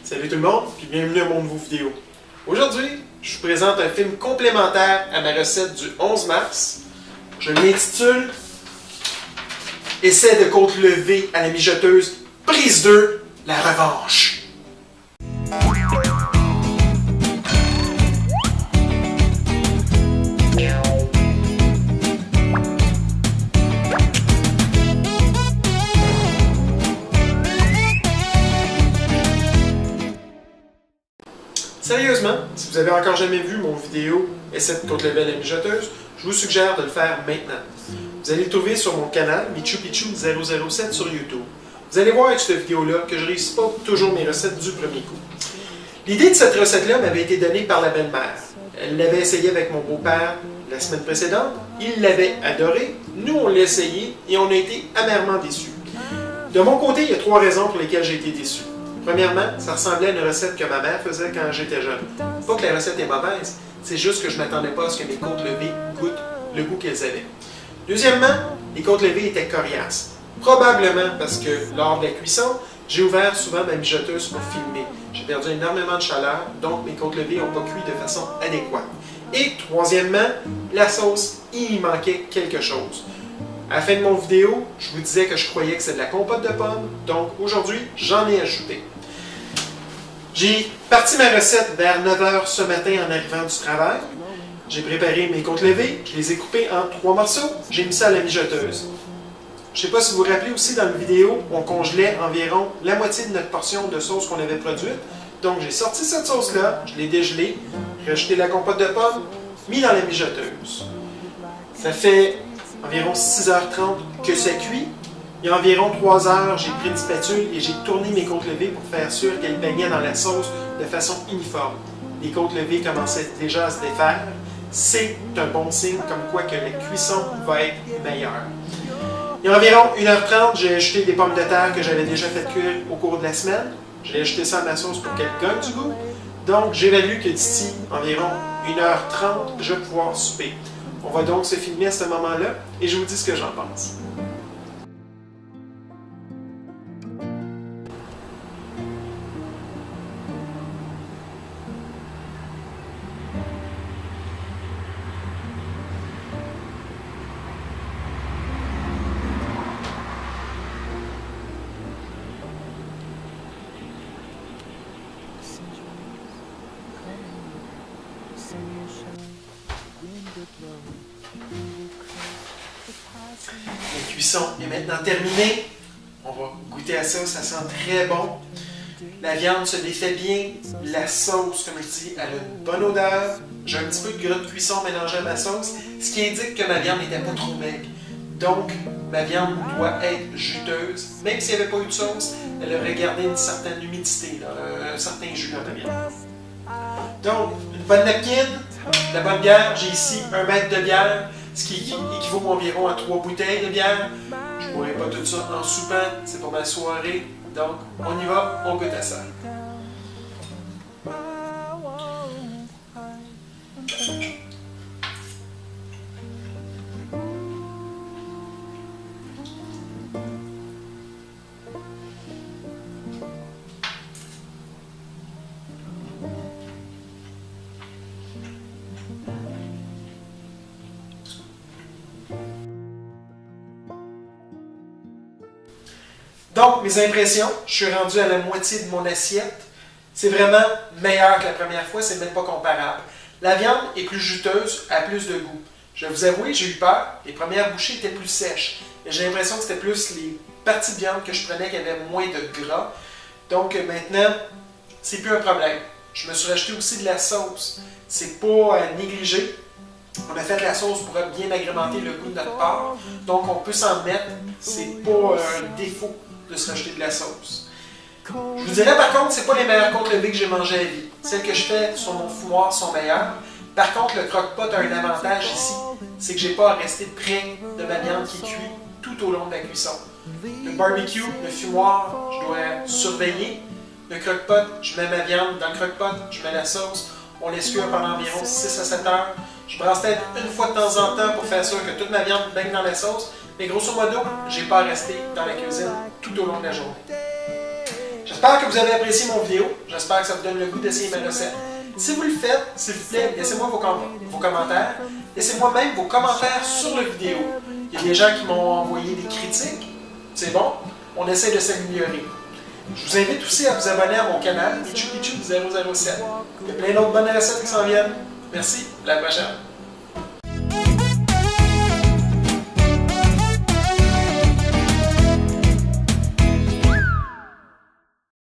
Salut tout le monde, puis bienvenue à mon nouveau vidéo. Aujourd'hui, je vous présente un film complémentaire à ma recette du 11 mars. Je l'intitule Essai de côte levée à la mijoteuse, prise 2, la revanche. Sérieusement, si vous avez encore jamais vu mon vidéo Essai de côte levée à la mijoteuse, je vous suggère de le faire maintenant. Vous allez le trouver sur mon canal Michu Pichu 007 sur YouTube. Vous allez voir avec cette vidéo-là que je ne réussis pas toujours mes recettes du premier coup. L'idée de cette recette-là m'avait été donnée par la belle-mère. Elle l'avait essayé avec mon beau-père la semaine précédente. Il l'avait adoré. Nous, on l'a essayé et on a été amèrement déçus. De mon côté, il y a 3 raisons pour lesquelles j'ai été déçu. Premièrement, ça ressemblait à une recette que ma mère faisait quand j'étais jeune. Pas que la recette est mauvaise, c'est juste que je ne m'attendais pas à ce que mes côtes levées goûtent le goût qu'elles avaient. Deuxièmement, les côtes levées étaient coriaces. Probablement parce que lors de la cuisson, j'ai ouvert souvent ma mijoteuse pour filmer. J'ai perdu énormément de chaleur, donc mes côtes levées n'ont pas cuit de façon adéquate. Et troisièmement, la sauce, il y manquait quelque chose. À la fin de mon vidéo, je vous disais que je croyais que c'est de la compote de pommes, donc aujourd'hui, j'en ai ajouté. J'ai parti ma recette vers 9 h ce matin en arrivant du travail. J'ai préparé mes côtes levées, je les ai coupées en 3 morceaux, j'ai mis ça à la mijoteuse. Je ne sais pas si vous vous rappelez aussi, dans la vidéo, on congelait environ la moitié de notre portion de sauce qu'on avait produite. Donc j'ai sorti cette sauce-là, je l'ai dégelée, rajouté la compote de pommes, mis dans la mijoteuse. Ça fait environ 6h30 que ça cuit. Il y a environ 3 heures, j'ai pris une spatule et j'ai tourné mes côtes levées pour faire sûr qu'elles baignaient dans la sauce de façon uniforme. Les côtes levées commençaient déjà à se défaire. C'est un bon signe comme quoi que la cuisson va être meilleure. Il y a environ 1h30, j'ai ajouté des pommes de terre que j'avais déjà fait cuire au cours de la semaine. J'ai ajouté ça à ma sauce pour qu'elle gagne du goût. Donc, j'évalue que d'ici environ 1h30, je vais pouvoir souper. On va donc se filmer à ce moment-là et je vous dis ce que j'en pense. La cuisson est maintenant terminée. On va goûter à ça, ça sent très bon. La viande se défait bien. La sauce, comme je dis, elle a une bonne odeur. J'ai un petit peu de gras de cuisson mélangé à ma sauce, ce qui indique que ma viande n'était pas trop maigre. Donc, ma viande doit être juteuse. Même s'il n'y avait pas eu de sauce, elle aurait gardé une certaine humidité, un certain jus dans la viande. Donc, une bonne napkin, de la bonne bière. J'ai ici 1 mètre de bière, ce qui équivaut environ à 3 bouteilles de bière. Je ne boirai pas tout ça en soupant, c'est pour ma soirée. Donc, on y va, on goûte à ça. Donc, mes impressions, je suis rendu à la moitié de mon assiette. C'est vraiment meilleur que la première fois, c'est même pas comparable. La viande est plus juteuse, a plus de goût. Je vais vous avouer, j'ai eu peur. Les premières bouchées étaient plus sèches. J'ai l'impression que c'était plus les parties de viande que je prenais qui avaient moins de gras. Donc maintenant, c'est plus un problème. Je me suis racheté aussi de la sauce. C'est pas à négliger. On a fait de la sauce pour bien agrémenter le goût de notre porc. Donc on peut s'en mettre. C'est pas un défaut de se racheter de la sauce. Je vous dirais par contre, c'est pas les meilleures côtes levées que j'ai mangées à vie. Celles que je fais sur mon fumoir sont meilleures. Par contre, le croque-pot a un avantage ici, c'est que j'ai pas à rester près de ma viande qui cuit tout au long de la cuisson. Le barbecue, le fumoir, je dois surveiller. Le croque-pot, je mets ma viande dans le croque-pot, je mets la sauce. On laisse cuire pendant environ 6 à 7 heures. Je brasse peut-être une fois de temps en temps pour faire sûr que toute ma viande baigne dans la sauce. Mais grosso modo, j'ai pas à rester dans la cuisine tout au long de la journée. J'espère que vous avez apprécié mon vidéo. J'espère que ça vous donne le goût d'essayer ma recette. Si vous le faites, s'il vous plaît, laissez-moi vos commentaires. Laissez-moi même vos commentaires sur la vidéo. Il y a des gens qui m'ont envoyé des critiques. C'est bon, on essaie de s'améliorer. Je vous invite aussi à vous abonner à mon canal, Michou Pichou 007. Il y a plein d'autres bonnes recettes qui s'en viennent. Merci, à la prochaine.